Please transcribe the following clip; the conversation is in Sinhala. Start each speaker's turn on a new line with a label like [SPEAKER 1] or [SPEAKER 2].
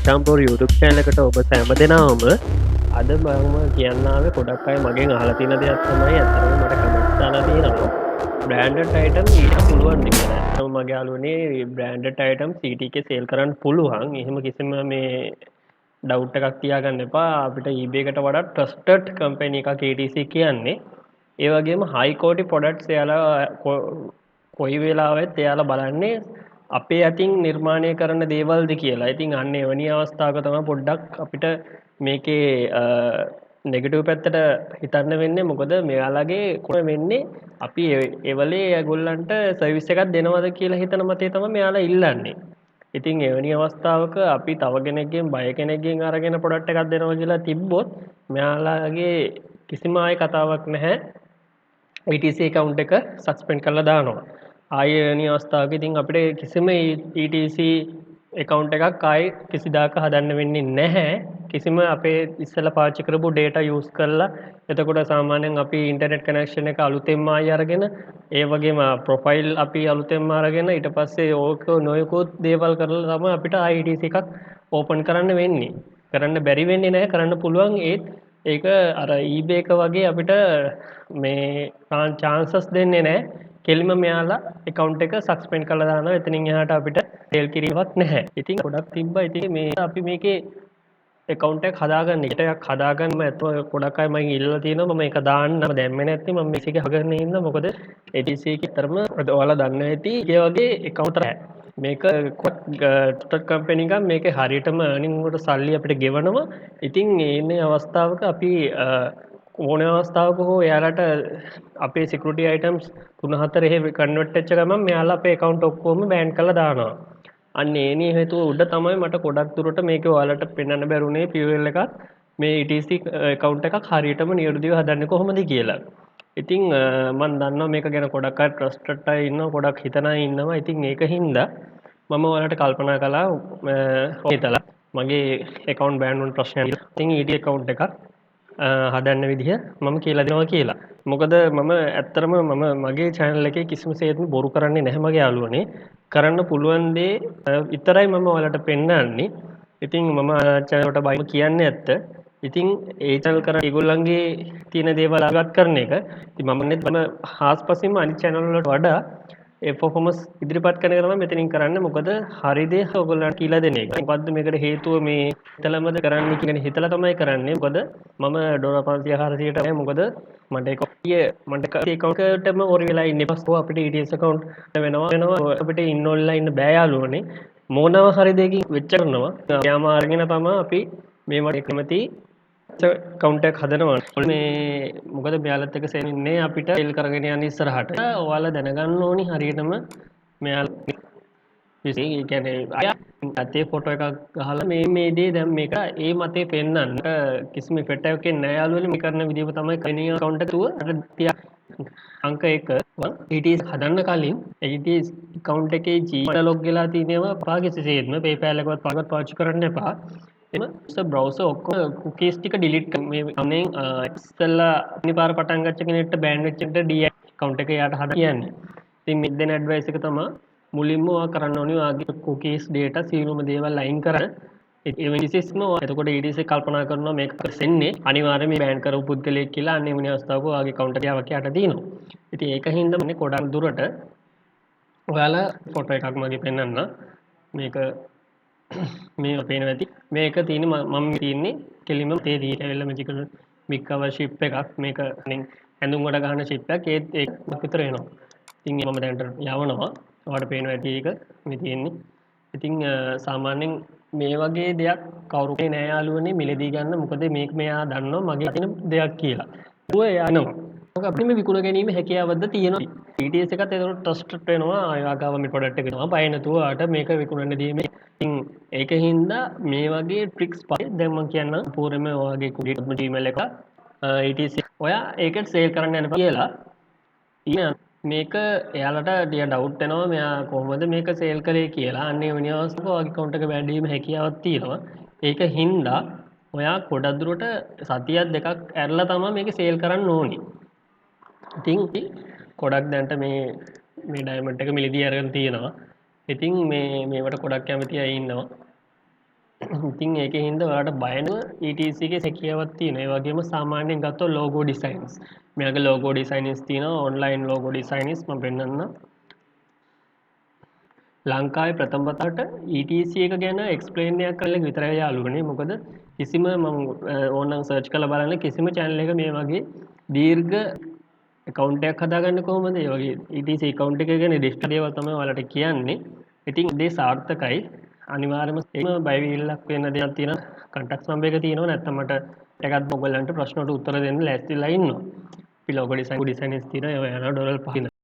[SPEAKER 1] ටම්පෝර් YouTube channel එකට ඔබ සෑම දෙනාම අද මම කියන්නාවේ ගොඩක් අය මගෙන් අහලා තියෙන දෙයක් තමයි අතරම මට කමෙන්ට්ස් දාලා තියෙනවා බ්‍රෑන්ඩඩ් අයිටම් ඊට පුළුවන්ද කියලා. අතම මගේ යාළුවනේ බ්‍රෑන්ඩඩ් අයිටම් CT එකේ සේල් කරන්න පුළුවන්. එහෙම කිසිම මේ ඩවුට් එකක් තියාගන්න එපා. අපිට eBay එකට වඩා ට්‍රස්ටඩ් කම්පැනි එකක් ATC කියන්නේ. ඒ වගේම හයි කෝටි ප්‍රොඩක්ට්ස් එයාලා කොයි වෙලාවෙත් එයාලා බලන්නේ අපේ අතින් නිර්මාණය කරන දේවල්ද කියලා. ඉතින් අන්න එවැනි අවස්ථාවක තමයි පොඩ්ඩක් අපිට මේකේ නෙගටිව් පැත්තට හිතන්න වෙන්නේ. මොකද මෙයාලගේ කොහොම වෙන්නේ අපි ඒවලේ ඒගොල්ලන්ට සර්විස් එකක් දෙනවද කියලා හිතන මතේ තමයි මෙයාලා ඉල්ලන්නේ. ඉතින් එවැනි අවස්ථාවක අපි තව කෙනෙක්ගෙන් බය කෙනෙක්ගෙන් අරගෙන ප්‍රොඩක්ට් එකක් දෙනවා කියලා තිබ්බොත් මෙයාලගේ කිසිම ආයේ කතාවක් නැහැ. ETC account එක සස්පෙන්ඩ් කරලා දානවා. ආයේ වෙනි අවස්ථාවක ඉතින් අපිට කිසිම ETC account එකක් ආයේ කිසිදාක හදන්න වෙන්නේ නැහැ. කිසිම අපේ ඉස්සෙල්ලා පාවිච්චි කරපු data use කරලා එතකොට සාමාන්‍යයෙන් අපි ඉන්ටර්නෙට් කනෙක්ෂන් එක අලුතෙන්ම ආයෙ අරගෙන ඒ වගේම ප්‍රොෆයිල් අපි අලුතෙන්ම අරගෙන ඊට පස්සේ ඕක නොයෙකුත් දේවල් කරලා තමයි අපිට ETC එකක් ඕපන් කරන්න වෙන්නේ. කරන්න බැරි වෙන්නේ නැහැ, කරන්න පුළුවන්. ඒත් ඒක අර eBay එක වගේ අපිට මේ chances දෙන්නේ නැහැ. කෙලිම මෙයාලා account එක suspend කරලා දානවා. එතනින් එහාට අපිට sale කිරීමක් නැහැ. ඉතින් ගොඩක් තිබ්බා. ඉතින් මේ අපි මේකේ account එකක් හදාගන්න එකක් හදාගන්න ඇත්තම ගොඩක් අය මගෙන් ඉල්ලලා තියෙනවා. මම ඒක දාන්න දැම්මේ නැත්නම් මම මේක හදගෙන ඉන්න. මොකද ATC එකේ තරම ඔයාලා දන්න ඇති ඒ වගේ account එකක් මේක ටොට් කම්පැනි එකක්. මේකේ හරියටම earning වලට සල්ලි අපිට ගෙවනවා. ඉතින් මේ අවස්ථාවක අපි ඕන අවස්ථාවක හෝ එයාලට අපේ සිකියුරිටි අයිටම්ස් 3-4 එහෙ කන්වර්ට් වෙච්ච ගමන් මෙයාලා අපේ account ඔක්කොම බෑන් කරලා දානවා. අන්න ඒනි හේතුව උඩ තමයි මට ගොඩක් දුරට මේක ඔයාලට පෙන්වන්න බැරුනේ POL එකක් මේ ETC account එකක් හරියටම නිවැරදිව හදන්නේ කොහොමද කියලා. ඉතින් මම දන්නවා මේක ගැන ගොඩක් අය ට්‍රස්ටඩ් අය ඉන්නවා, ගොඩක් හිතන අය ඉන්නවා. ඉතින් ඒකින්ද මම ඔයාලට කල්පනා කළා හිතලා මගේ account බෑන් වුණ ප්‍රශ්නයක්. ඉතින් ET account එකක් හදන්න විදිහ මම කියලා දෙනවා කියලා. මොකද මම ඇත්තටම මගේ channel එකේ කිසිම සේත්ම බොරු කරන්නේ නැහැ මගේ යාළුවනේ. කරන්න පුළුවන් දේ විතරයි මම ඔයාලට පෙන්නන්නේ. ඉතින් මම channel එකට බයිම කියන්නේ ඇත්ත. ඉතින් ඒ channel කරා ඒගොල්ලන්ගේ තියෙන දේවල් අගත් කරන එක. ඉතින් මම හාස්පසින්ම අනිත් channel වලට වඩා ඒ performance ඉදිරිපත් කරන එක තමයි මෙතනින් කරන්නේ. මොකද හරි දේ ඔයගොල්ලන්ට කියලා දෙන එක. මොකද්ද මේකට හේතුව මේ හිතලමද කරන්නේ කියන හිතලා තමයි කරන්නේ. මොකද මම ඩොලර් 500 400ට නැහැ. මොකද මට account එකටම ඕරි වෙලා ඉන්නේ. පස්සේ අපිට ETS account වෙනවා අපිට ඉන්න ඔන්ලයින් බෑ යාළුවනේ. මොනවා හරි දෙයකින් වෙච්ච කරනවා. යාම අරගෙන තමයි අපි මේවට කැමති account එකක් හදනවා. මේ මොකද මෙයාලත් එක්ක සෙල් ඉන්නේ අපිට සෙල් කරගෙන යන ඉස්සරහට. ඔයාලා දැනගන්න ඕනි හරියටම මෙයාලා ඒ කියන්නේ අතේ ෆොටෝ එකක් ගහලා මේ දේ දැන් මේක ඒ මතේ පෙන්නන්න කිසිම ඉෆෙක්ට් එකක් නැහැ යාළුවනේ. මේ කරන විදිහ තමයි කලින් account එක තුව අංක 1 ETS හදන්න කලින් ETS account එකේ Gmail log වෙලා තියෙනවා පාකිසිසේත්ම PayPal එකවත් පාවිච්චි කරන්න එපා. එම බ්‍රවුසර් ඔක්කොම cookies ටික delete කරන්න. මේ අනේ ඉස්සෙල්ලා අනිපාර පටන් ගච්ච කෙනෙක්ට බෑන් වෙච්ච එකට deactivate account එක යාට හදන්න කියන්නේ. ඉතින් මේ දෙන ඇඩ්වයිස් එක තමයි මුලින්ම ඔයා කරන්න ඕනේ ඔයාගේ cookies data සියලුම දේවල් අයින් කරන්න. ඒ විශේෂම එතකොට ETC කල්පනා කරනවා මේක කරන්නේ අනිවාර්යයෙන් මේ බෑන් කරපු පුද්ගලයෙක් කියලා. අන්න එවැනි අවස්ථාවක ඔයාගේ account එක යට තියෙනවා. ඉතින් ඒකින්ද මම ගොඩක් දුරට ඔයාලා ෆොටෝ එකක් මගේ පෙන්නන්න. මේක මේ පේනවා ඇති. මේක තියෙන්නේ මම තියෙන්නේ කෙලින්ම තේ දී ඇවිල්ලා මෙජිකල් මික් කවර් ෂිප් එකක්. මේක ඇඳුම් වල ගහන ෂිප් එකක්. ඒක විතර එනවා. ඉතින් මම දැනට යවනවා. ඔයාලට පේනවා ඇති ඒක මේ තියෙන්නේ. ඉතින් සාමාන්‍යයෙන් මේ වගේ දෙයක් කවුරුකේ නෑ යාළුවනේ මිලදී ගන්න. මොකද මේක මෙයා දන්නවා මගේ තියෙන දෙයක් කියලා. ඌ යනවා. මොකද අපිට මේ විකුණ ගැනීම හැකියාවක්ද තියෙනවා. ETS එකත් ඒකට ට්‍රස්ටඩ් වෙනවා. ආයවාගාව මේ ප්‍රොඩක්ට් එක දෙනවා. බය නැතුව ආට මේක විකුණන්න දීමේ. ඉතින් ඒකින්ද මේ වගේ ට්‍රික්ස් පහයි දැන් මම කියන්නම්. පූර්වෙම ඔයාගේ කුඩේටම Gmail එක ETC ඔයා ඒකට සේල් කරන්න යනවා කියලා. මේක එයාලට ටික ඩවුට් වෙනවා මෙයා කොහොමද මේක සේල් කරේ කියලා. අන්න ඒ වෙන අවස්ථාවක ඔයාගේ account එක බෑන් වීම හැකියාවක් තියෙනවා. ඒක හින්දා ඔයා ගොඩක් දුරට සතියක් දෙකක් ඇරලා තමයි මේක සේල් කරන්න ඕනි. ඉතින් ගොඩක් දැන්ට මේ ඩයමන්ඩ් එක මිලදී අරගෙන තියෙනවා. ඉතින් මේවට ගොඩක් කැමති අය ඉන්නවා. ඉතින් ඒක හින්දා ඔයාලට බය නැතුව ETC එකේ හැකියාවක් තියෙනවා. ඒ වගේම සාමාන්‍යයෙන් ගත්තොත් ලෝගෝ ඩිසයින්ස්. මෙයාගේ ලෝගෝ ඩිසයින්ස් තියෙනවා. ඔන්ලයින් ලෝගෝ ඩිසයින්ස් මම පෙන්නන්නම්. ලංකාවේ ප්‍රථම වතාවට ETC එක ගැන එක්ස්ප්ලেইন එකක් කරලා විතරයි යාළුවනේ. මොකද කිසිම මම ඕනනම් සර්ච් කරලා බලන්න කිසිම channel එකක මේ වගේ දීර්ඝ account එකක් හදාගන්න කොහොමද? ඒ වගේ ETC account එක ගැන ඩිස්කස් දේවල් තමයි ඔයාලට කියන්නේ. ඉතින් ඒ සාර්ථකයි. අනිවාර්යයෙන්ම ඒකම බයිවිල්ලක් වෙන්න දෙයක් තියෙනවා. කන්ටැක්ට්ස් නම්බර් එක තියෙනවා. නැත්නම් මට ටිකක් ඔයගලන්ට ප්‍රශ්න වලට උත්තර දෙන්න ලෑස්තිලා ඉන්නවා. අපි ලෝගෝ ඩිසයින්ස් තියෙනවා. ඒවා යනවා $5